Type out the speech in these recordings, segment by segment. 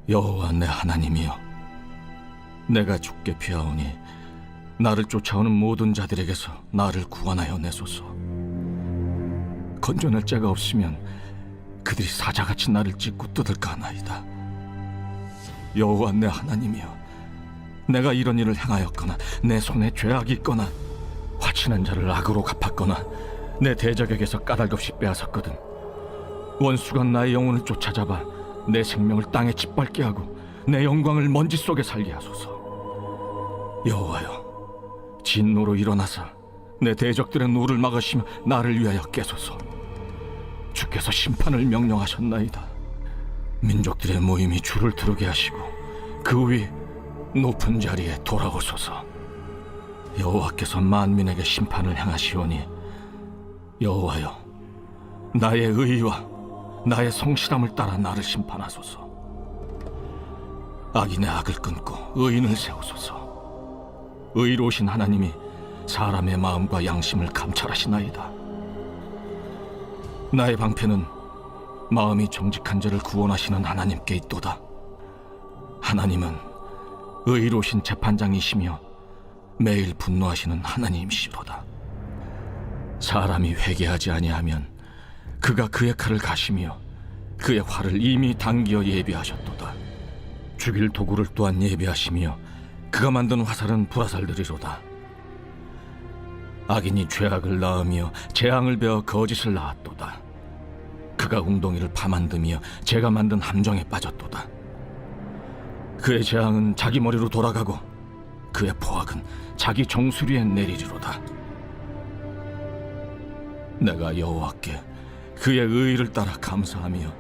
여호와 내 하나님이여, 내가 죽게 피하오니 나를 쫓아오는 모든 자들에게서 나를 구원하여 내소서. 건져낼 자가 없으면 그들이 사자같이 나를 찢고 뜯을까 하나이다. 여호와 내 하나님이여, 내가 이런 일을 행하였거나 내 손에 죄악이 있거나 화친한 자를 악으로 갚았거나 내 대적에게서 까닭없이 빼앗았거든 원수가 나의 영혼을 쫓아잡아 내 생명을 땅에 짓밟게 하고 내 영광을 먼지 속에 살게 하소서. 여호와여, 진노로 일어나사 내 대적들의 노를 막으시며 나를 위하여 깨소서. 주께서 심판을 명령하셨나이다. 민족들의 모임이 주를 들으게 하시고 그 위 높은 자리에 돌아오소서. 여호와께서 만민에게 심판을 행하시오니 여호와여, 나의 의와 나의 성실함을 따라 나를 심판하소서. 악인의 악을 끊고 의인을 세우소서. 의로우신 하나님이 사람의 마음과 양심을 감찰하시나이다. 나의 방패는 마음이 정직한 자를 구원하시는 하나님께 있도다. 하나님은 의로우신 재판장이시며 매일 분노하시는 하나님이시로다. 사람이 회개하지 아니하면 그가 그의 칼을 가시며 그의 활을 이미 당기어 예비하셨도다. 죽일 도구를 또한 예비하시며 그가 만든 화살은 불화살들이로다. 악인이 죄악을 낳으며 재앙을 베어 거짓을 낳았도다. 그가 웅덩이를 파만드며 제가 만든 함정에 빠졌도다. 그의 재앙은 자기 머리로 돌아가고 그의 포악은 자기 정수리에 내리리로다. 내가 여호와께 그의 의의를 따라 감사하며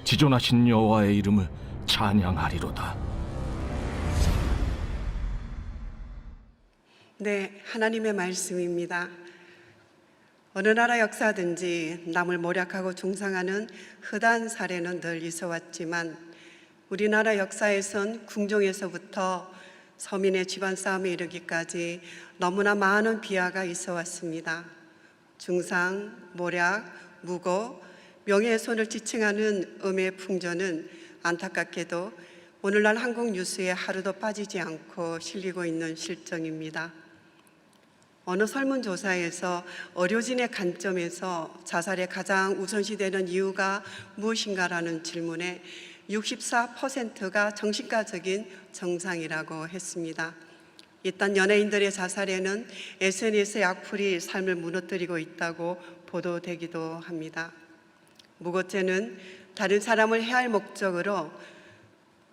지존하신 여호와의 이름을 찬양하리로다. 네, 하나님의 말씀입니다. 어느 나라 역사든지 남을 모략하고 중상하는 흔한 사례는 늘 있어왔지만 우리나라 역사에선 궁정에서부터 서민의 집안 싸움에 이르기까지 너무나 많은 비하가 있어왔습니다. 중상, 모략, 무고, 명예훼손을 지칭하는 음의 풍조는 안타깝게도 오늘날 한국 뉴스에 하루도 빠지지 않고 실리고 있는 실정입니다. 어느 설문조사에서 의료진의 관점에서 자살에 가장 우선시되는 이유가 무엇인가라는 질문에 64%가 정신과적인 증상이라고 했습니다. 일단 연예인들의 자살에는 SNS의 악플이 삶을 무너뜨리고 있다고 보도되기도 합니다. 무고죄는 다른 사람을 해할 목적으로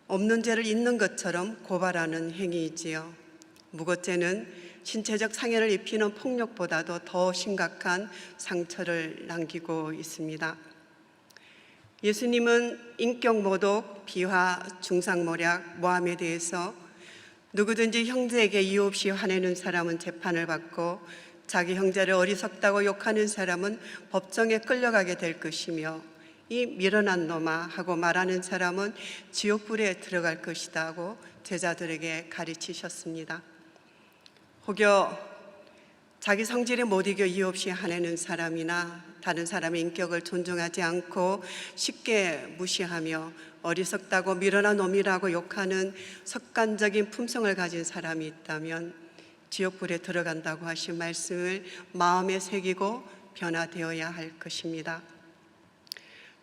없는 죄를 있는 것처럼 고발하는 행위이지요. 무고죄는 신체적 상해를 입히는 폭력보다도 더 심각한 상처를 남기고 있습니다. 예수님은 인격 모독, 비하, 중상모략, 모함에 대해서 누구든지 형제에게 이유 없이 화내는 사람은 재판을 받고 자기 형제를 어리석다고 욕하는 사람은 법정에 끌려가게 될 것이며 이 미련한 놈아 하고 말하는 사람은 지옥불에 들어갈 것이다 하고 제자들에게 가르치셨습니다. 혹여 자기 성질에 못 이겨 이유 없이 화내는 사람이나 다른 사람의 인격을 존중하지 않고 쉽게 무시하며 어리석다고 미련한 놈이라고 욕하는 습관적인 품성을 가진 사람이 있다면 지옥불에 들어간다고 하신 말씀을 마음에 새기고 변화되어야 할 것입니다.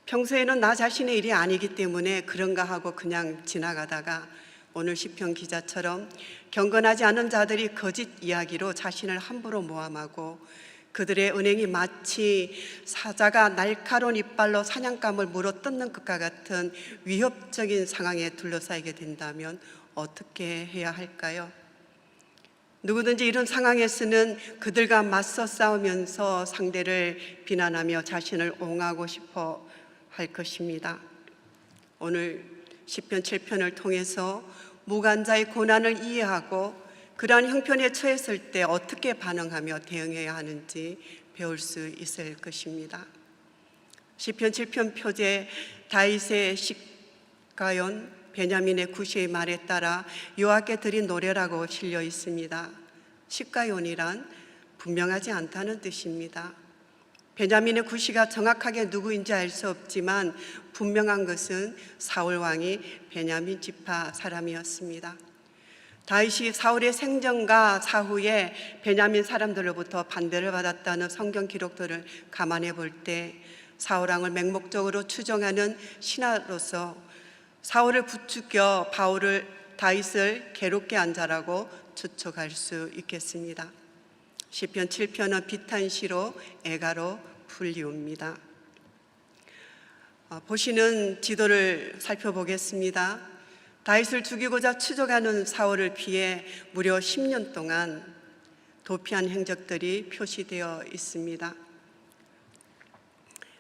평소에는 나 자신의 일이 아니기 때문에 그런가 하고 그냥 지나가다가 오늘 시편 기자처럼 경건하지 않은 자들이 거짓 이야기로 자신을 함부로 모함하고 그들의 은행이 마치 사자가 날카로운 이빨로 사냥감을 물어뜯는 것과 같은 위협적인 상황에 둘러싸이게 된다면 어떻게 해야 할까요? 누구든지 이런 상황에서는 그들과 맞서 싸우면서 상대를 비난하며 자신을 옹호하고 싶어 할 것입니다. 오늘 시편 7편을 통해서 무관자의 고난을 이해하고 그러한 형편에 처했을 때 어떻게 반응하며 대응해야 하는지 배울 수 있을 것입니다. 시편 7편 표제 다윗의 시가연 베냐민의 구시의 말에 따라 여호와께 드린 노래라고 실려 있습니다. 시가연이란 분명하지 않다는 뜻입니다. 베냐민의 구시가 정확하게 누구인지 알 수 없지만 분명한 것은 사울 왕이 베냐민 지파 사람이었습니다. 다윗이 사울의 생전과 사후에 베냐민 사람들로부터 반대를 받았다는 성경 기록들을 감안해 볼 때 사울 왕을 맹목적으로 추종하는 신하로서 사울을 부추겨 다윗을 괴롭게 한 자라고 추측할 수 있겠습니다. 시편 7편은 비탄시로 애가로 불리웁니다. 보시는 지도를 살펴보겠습니다. 다윗을 죽이고자 추적하는 사울을 피해 무려 10년 동안 도피한 행적들이 표시되어 있습니다.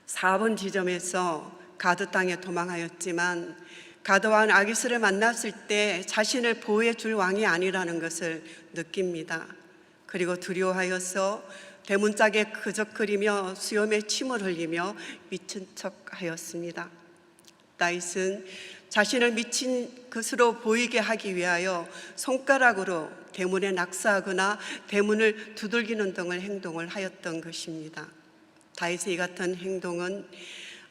4번 지점에서 가드 땅에 도망하였지만 가드 왕 아기스를 만났을 때 자신을 보호해 줄 왕이 아니라는 것을 느낍니다. 그리고 두려워하여서 대문짝에 그적거리며 수염에 침을 흘리며 미친 척하였습니다. 다윗은 자신을 미친 것으로 보이게 하기 위하여 손가락으로 대문에 낙서하거나 대문을 두들기는 등의 행동을 하였던 것입니다. 다윗의 이 같은 행동은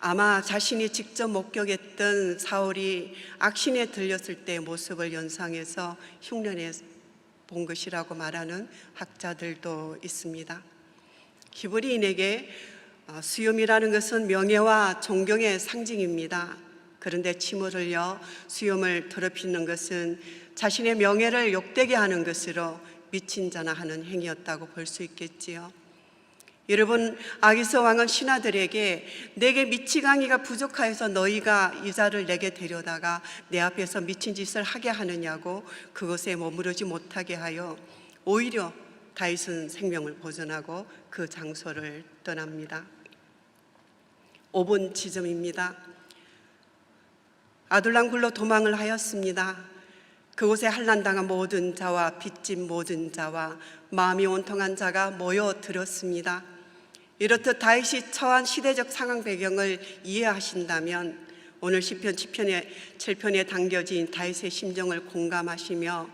아마 자신이 직접 목격했던 사울이 악신에 들렸을 때의 모습을 연상해서 흉내내 본 것이라고 말하는 학자들도 있습니다. 히브리인에게 수염이라는 것은 명예와 존경의 상징입니다. 그런데 침을 흘려 수염을 더럽히는 것은 자신의 명예를 욕되게 하는 것으로 미친 자나 하는 행위였다고 볼 수 있겠지요. 여러분, 아기스 왕은 신하들에게 내게 미치광이가 부족하여서 너희가 이 자를 내게 데려다가 내 앞에서 미친 짓을 하게 하느냐고 그것에 머무르지 못하게 하여 오히려 다윗은 생명을 보존하고 그 장소를 떠납니다. 5번 지점입니다. 아둘람 굴로 도망을 하였습니다. 그곳에 환난당한 모든 자와 빚진 모든 자와 마음이 온통한 자가 모여들었습니다. 이렇듯 다윗이 처한 시대적 상황 배경을 이해하신다면 오늘 시편 7편에 담겨진 다윗의 심정을 공감하시며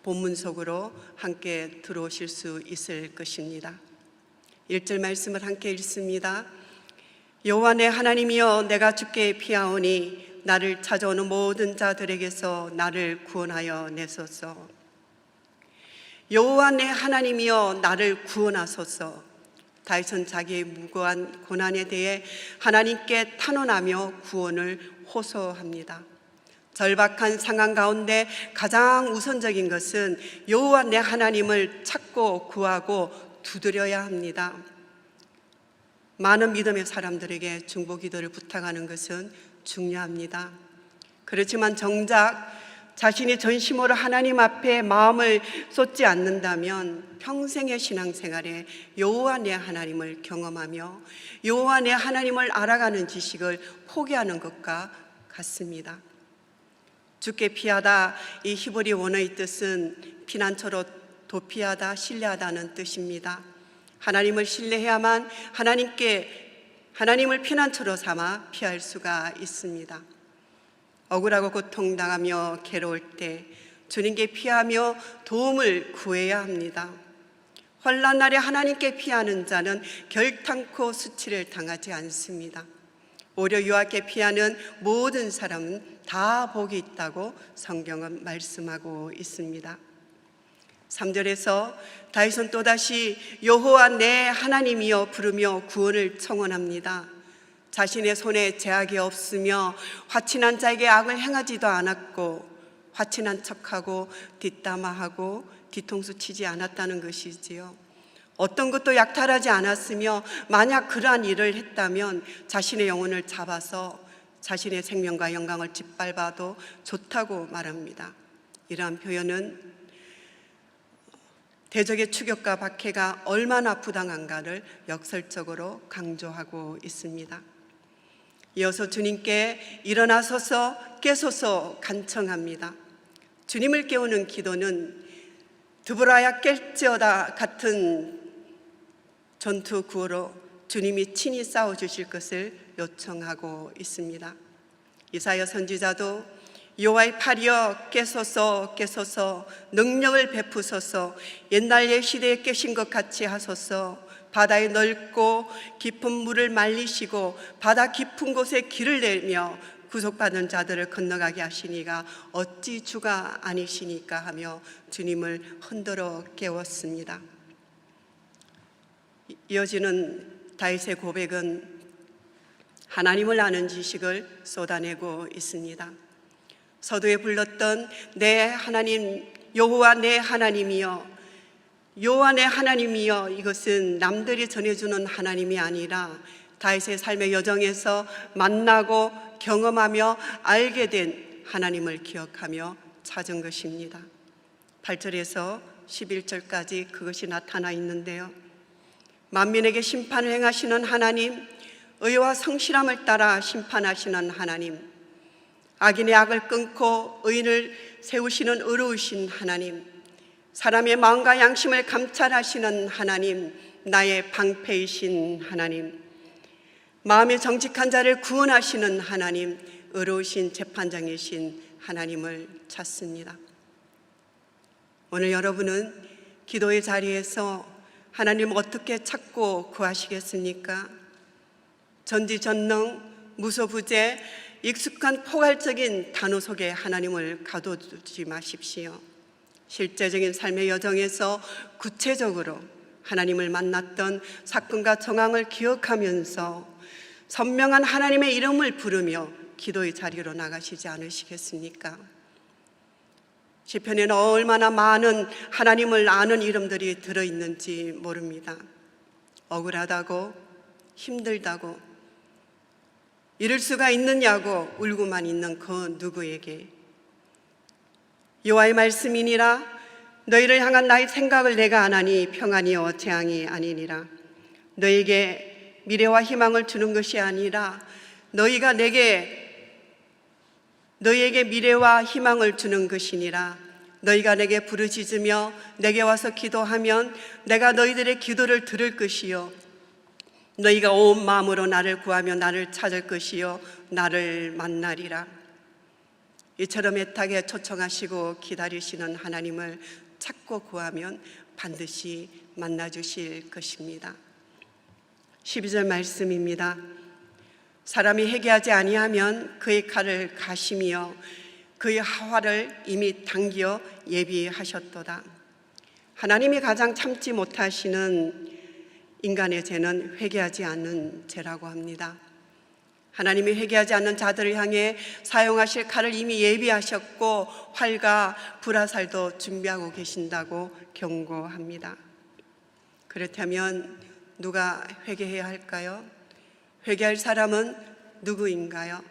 본문 속으로 함께 들어오실 수 있을 것입니다. 1절 말씀을 함께 읽습니다. 여호와 내 하나님이여, 내가 주께 피하오니 나를 찾아오는 모든 자들에게서 나를 구원하여 내소서. 여호와 내 하나님이여, 나를 구원하소서. 다윗은 자기의 무고한 고난에 대해 하나님께 탄원하며 구원을 호소합니다. 절박한 상황 가운데 가장 우선적인 것은 여호와 내 하나님을 찾고 구하고 두드려야 합니다. 많은 믿음의 사람들에게 중보기도를 부탁하는 것은 중요합니다. 그렇지만 정작 자신이 전심으로 하나님 앞에 마음을 쏟지 않는다면 평생의 신앙생활에 여호와 내 하나님을 경험하며 여호와 내 하나님을 알아가는 지식을 포기하는 것과 같습니다. 주께 피하다, 이 히브리 원어의 뜻은 피난처로 도피하다, 신뢰하다는 뜻입니다. 하나님을 신뢰해야만 하나님을 피난처로 삼아 피할 수가 있습니다. 억울하고 고통당하며 괴로울 때 주님께 피하며 도움을 구해야 합니다. 환난 날에 하나님께 피하는 자는 결탄코 수치를 당하지 않습니다. 오히려 여호와께 피하는 모든 사람은 다 복이 있다고 성경은 말씀하고 있습니다. 3절에서 다윗은 또다시 여호와 내 하나님이여 부르며 구원을 청원합니다. 자신의 손에 제약이 없으며 화친한 자에게 악을 행하지도 않았고 화친한 척하고 뒷담화하고 뒤통수 치지 않았다는 것이지요. 어떤 것도 약탈하지 않았으며 만약 그러한 일을 했다면 자신의 영혼을 잡아서 자신의 생명과 영광을 짓밟아도 좋다고 말합니다. 이러한 표현은 대적의 추격과 박해가 얼마나 부당한가를 역설적으로 강조하고 있습니다. 이어서 주님께 일어나소서 깨소서 간청합니다. 주님을 깨우는 기도는 드보라야 깰지어다 같은 전투 구호로 주님이 친히 싸워주실 것을 요청하고 있습니다. 이사야 선지자도 여호와의 팔이여 깨소서 깨소서 능력을 베푸소서 옛날 옛 시대에 깨신 것 같이 하소서 바다의 넓고 깊은 물을 말리시고 바다 깊은 곳에 길을 내며 구속받은 자들을 건너가게 하시니가 어찌 주가 아니시니까 하며 주님을 흔들어 깨웠습니다. 이어지는 다윗의 고백은 하나님을 아는 지식을 쏟아내고 있습니다. 서두에 불렀던 내 하나님 여호와 내 하나님이여, 여호와 내 하나님이여, 이것은 남들이 전해주는 하나님이 아니라 다윗의 삶의 여정에서 만나고 경험하며 알게 된 하나님을 기억하며 찾은 것입니다. 8절에서 11절까지 그것이 나타나 있는데요. 만민에게 심판을 행하시는 하나님, 의와 성실함을 따라 심판하시는 하나님, 악인의 악을 끊고 의인을 세우시는 의로우신 하나님, 사람의 마음과 양심을 감찰하시는 하나님, 나의 방패이신 하나님, 마음의 정직한 자를 구원하시는 하나님, 의로우신 재판장이신 하나님을 찾습니다. 오늘 여러분은 기도의 자리에서 하나님 어떻게 찾고 구하시겠습니까? 전지전능, 무소부재, 익숙한 포괄적인 단어 속에 하나님을 가둬두지 마십시오. 실제적인 삶의 여정에서 구체적으로 하나님을 만났던 사건과 정황을 기억하면서 선명한 하나님의 이름을 부르며 기도의 자리로 나가시지 않으시겠습니까? 시편에는 얼마나 많은 하나님을 아는 이름들이 들어있는지 모릅니다. 억울하다고, 힘들다고, 이럴 수가 있느냐고 울고만 있는 그 누구에게 여호와의 말씀이니라, 너희를 향한 나의 생각을 내가 아나니 평안이요 재앙이 아니니라. 너에게 미래와 희망을 주는 것이 아니라 너희에게 미래와 희망을 주는 것이니라. 너희가 내게 부르짖으며 내게 와서 기도하면 내가 너희들의 기도를 들을 것이요 너희가 온 마음으로 나를 구하며 나를 찾을 것이요 나를 만나리라. 이처럼 애타게 초청하시고 기다리시는 하나님을 찾고 구하면 반드시 만나주실 것입니다. 12절 말씀입니다. 사람이 회개하지 아니하면 그의 칼을 가시며 그의 화를 이미 당겨 예비하셨도다. 하나님이 가장 참지 못하시는 인간의 죄는 회개하지 않는 죄라고 합니다. 하나님이 회개하지 않는 자들을 향해 사용하실 칼을 이미 예비하셨고 활과 불화살도 준비하고 계신다고 경고합니다. 그렇다면 누가 회개해야 할까요? 회개할 사람은 누구인가요?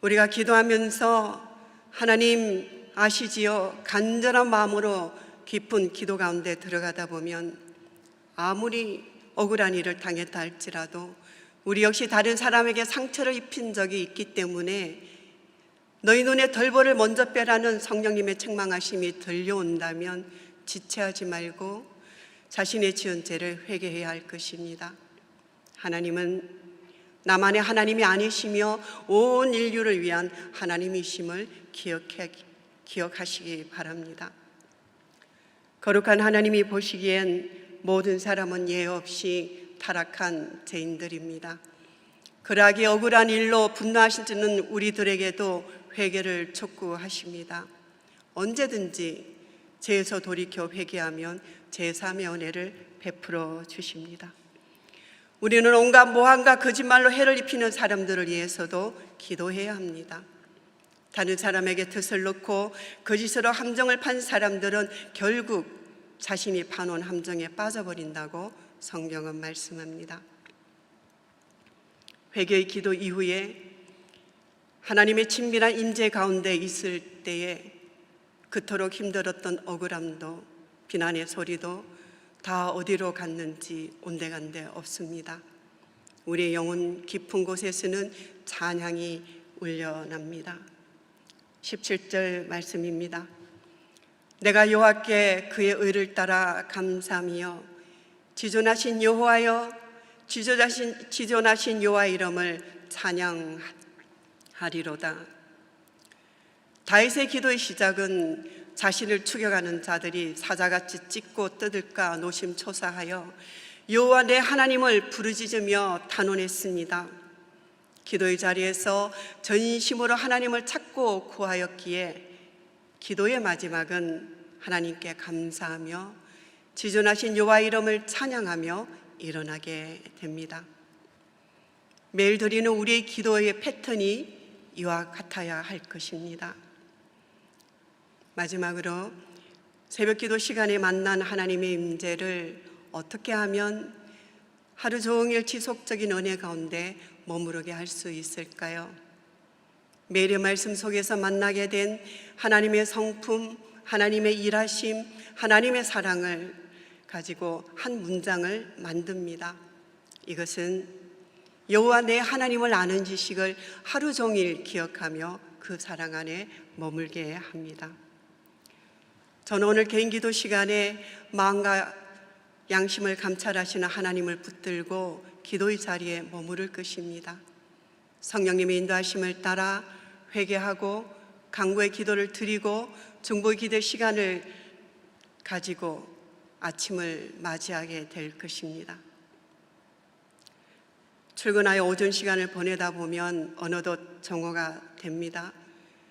우리가 기도하면서 하나님 아시지요? 간절한 마음으로 깊은 기도 가운데 들어가다 보면 아무리 억울한 일을 당했다 할지라도 우리 역시 다른 사람에게 상처를 입힌 적이 있기 때문에 너희 눈에 덜보를 먼저 빼라는 성령님의 책망하심이 들려온다면 지체하지 말고 자신의 지은 죄를 회개해야 할 것입니다. 하나님은 나만의 하나님이 아니시며 온 인류를 위한 하나님이심을 기억하시기 바랍니다. 거룩한 하나님이 보시기엔 모든 사람은 예외 없이 타락한 죄인들입니다. 그러하기에 억울한 일로 분노하시는 우리들에게도 회개를 촉구하십니다. 언제든지 죄에서 돌이켜 회개하면 제3의 은혜를 베풀어 주십니다. 우리는 온갖 모함과 거짓말로 해를 입히는 사람들을 위해서도 기도해야 합니다. 다른 사람에게 뜻을 넣고 거짓으로 함정을 판 사람들은 결국 자신이 파놓은 함정에 빠져버린다고 성경은 말씀합니다. 회개의 기도 이후에 하나님의 친밀한 임재 가운데 있을 때에 그토록 힘들었던 억울함도 비난의 소리도 다 어디로 갔는지 온데간데 없습니다. 우리의 영혼 깊은 곳에서는 찬양이 울려납니다. 17절 말씀입니다. 내가 여호와께 그의 의를 따라 감사하며 지존하신 여호와여 지존하신 여호와 이름을 찬양하리로다. 하리로다. 다윗의 기도의 시작은 자신을 추격하는 자들이 사자같이 찢고 뜯을까 노심초사하여 여호와 내 하나님을 부르짖으며 탄원했습니다. 기도의 자리에서 전심으로 하나님을 찾고 구하였기에 기도의 마지막은 하나님께 감사하며 지존하신 여호와 이름을 찬양하며 일어나게 됩니다. 매일 드리는 우리의 기도의 패턴이 이와 같아야 할 것입니다. 마지막으로 새벽 기도 시간에 만난 하나님의 임재를 어떻게 하면 하루 종일 지속적인 은혜 가운데 머무르게 할 수 있을까요? 매일의 말씀 속에서 만나게 된 하나님의 성품, 하나님의 일하심, 하나님의 사랑을 가지고 한 문장을 만듭니다. 이것은 여호와 내 하나님을 아는 지식을 하루 종일 기억하며 그 사랑 안에 머물게 합니다. 저는 오늘 개인 기도 시간에 마음과 양심을 감찰하시는 하나님을 붙들고 기도의 자리에 머무를 것입니다. 성령님의 인도하심을 따라 회개하고 간구의 기도를 드리고 중보의 기도 시간을 가지고 아침을 맞이하게 될 것입니다. 출근하여 오전 시간을 보내다 보면 어느덧 정오가 됩니다.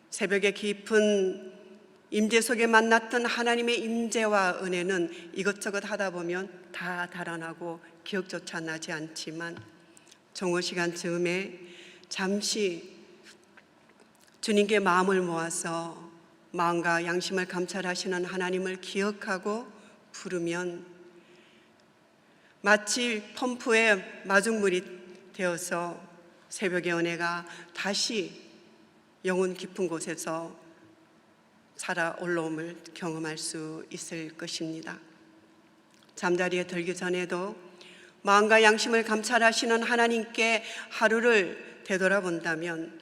새벽에 깊은 임재 속에 만났던 하나님의 임재와 은혜는 이것저것 하다 보면 다 달아나고 기억조차 나지 않지만 정오 시간 즈음에 잠시 주님께 마음을 모아서 마음과 양심을 감찰하시는 하나님을 기억하고 부르면 마치 펌프에 마중물이 되어서 새벽의 은혜가 다시 영혼 깊은 곳에서 살아 올라옴을 경험할 수 있을 것입니다. 잠자리에 들기 전에도 마음과 양심을 감찰하시는 하나님께 하루를 되돌아본다면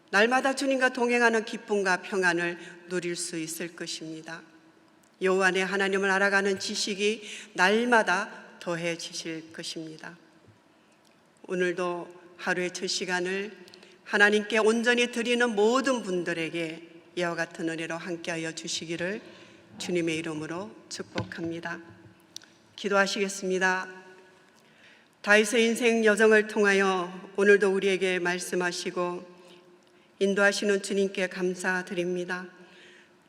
날마다 주님과 동행하는 기쁨과 평안을 누릴 수 있을 것입니다. 여호와 내 하나님을 알아가는 지식이 날마다 더해지실 것입니다. 오늘도 하루의 첫 시간을 하나님께 온전히 드리는 모든 분들에게 이와 같은 은혜로 함께하여 주시기를 주님의 이름으로 축복합니다. 기도하시겠습니다. 다윗의 인생 여정을 통하여 오늘도 우리에게 말씀하시고 인도하시는 주님께 감사드립니다.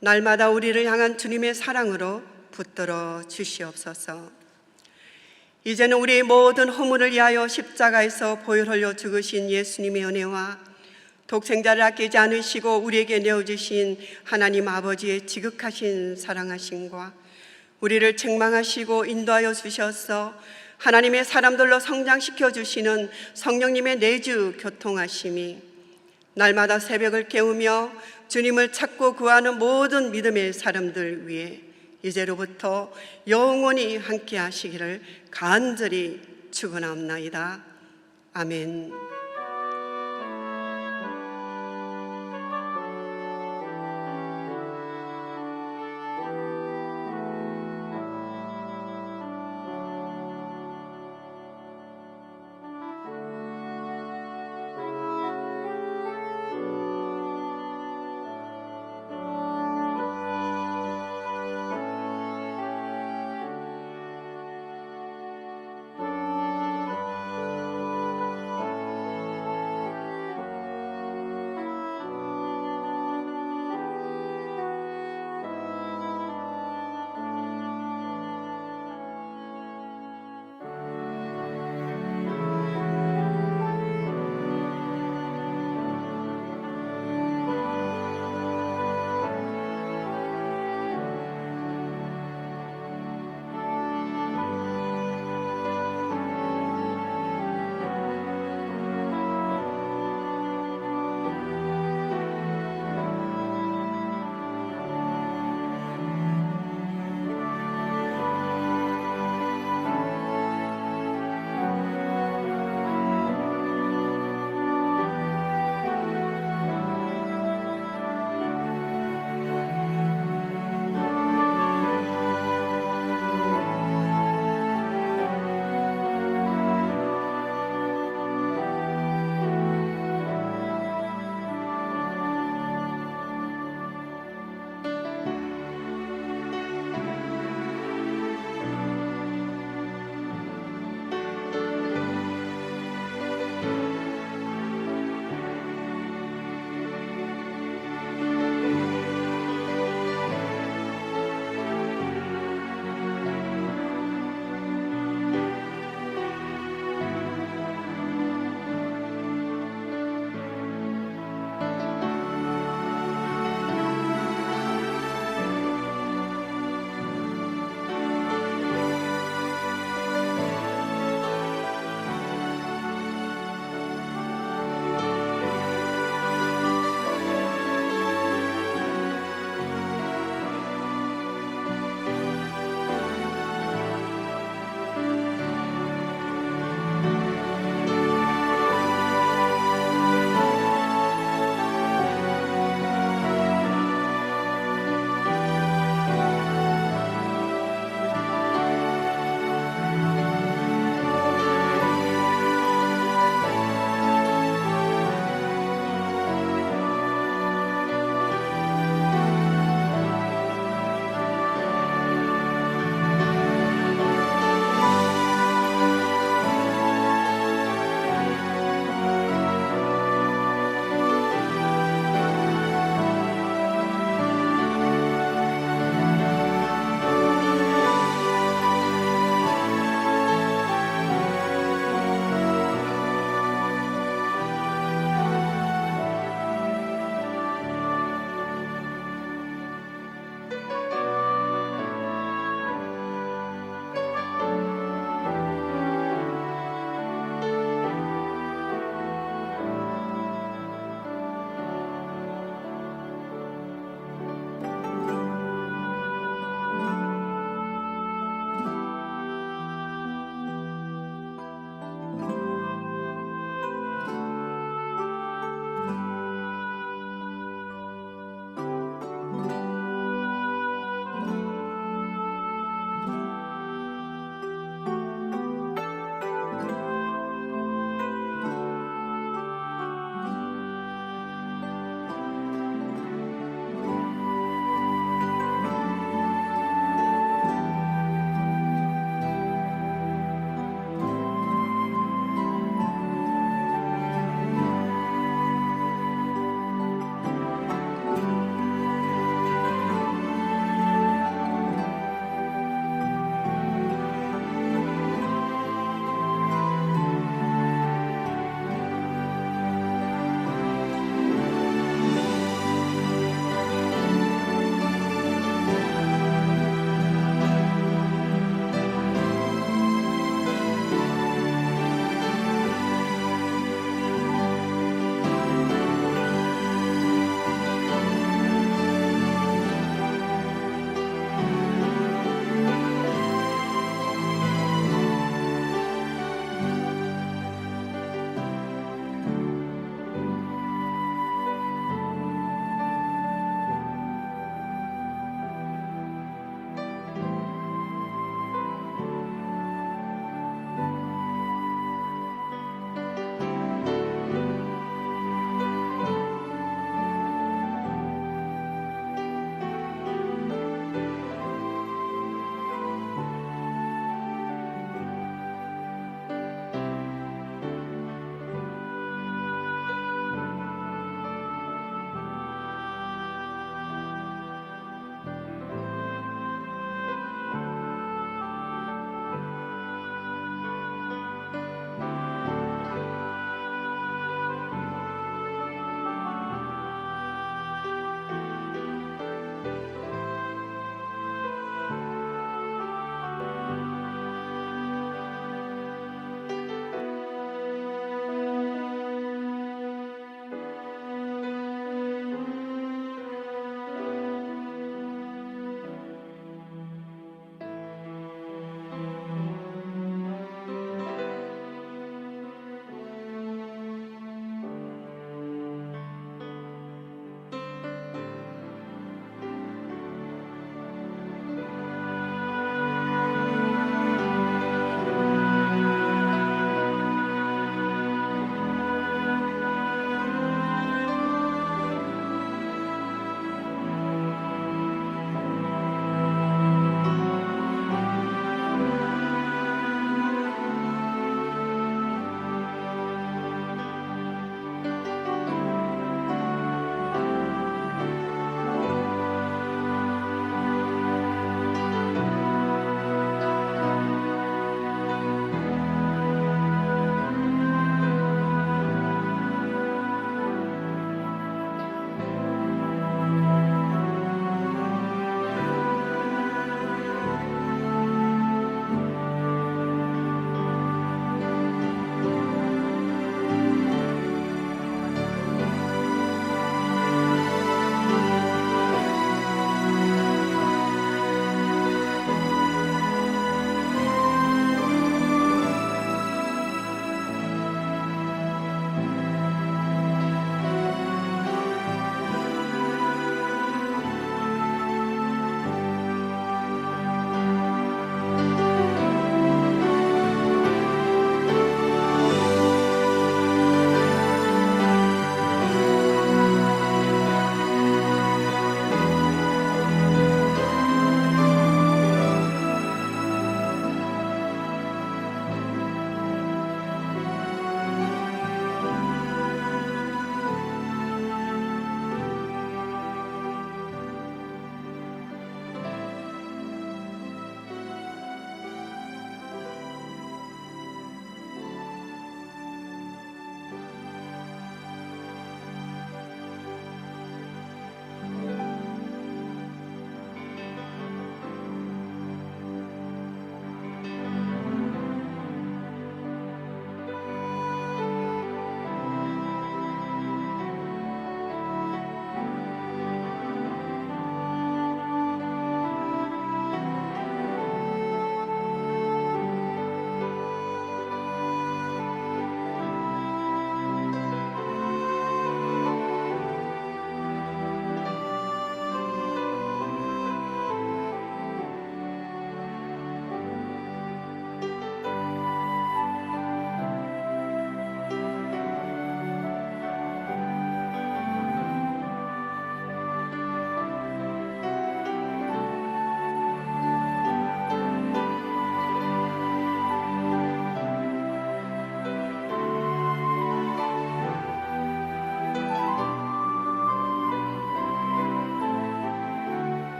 날마다 우리를 향한 주님의 사랑으로 붙들어 주시옵소서. 이제는 우리의 모든 허물을 위하여 십자가에서 보혈 흘려 죽으신 예수님의 은혜와 독생자를 아끼지 않으시고 우리에게 내어주신 하나님 아버지의 지극하신 사랑하심과 우리를 책망하시고 인도하여 주셔서 하나님의 사람들로 성장시켜 주시는 성령님의 내주 교통하심이 날마다 새벽을 깨우며 주님을 찾고 구하는 모든 믿음의 사람들 위해 이제로부터 영원히 함께 하시기를 간절히 축원하옵나이다. 아멘.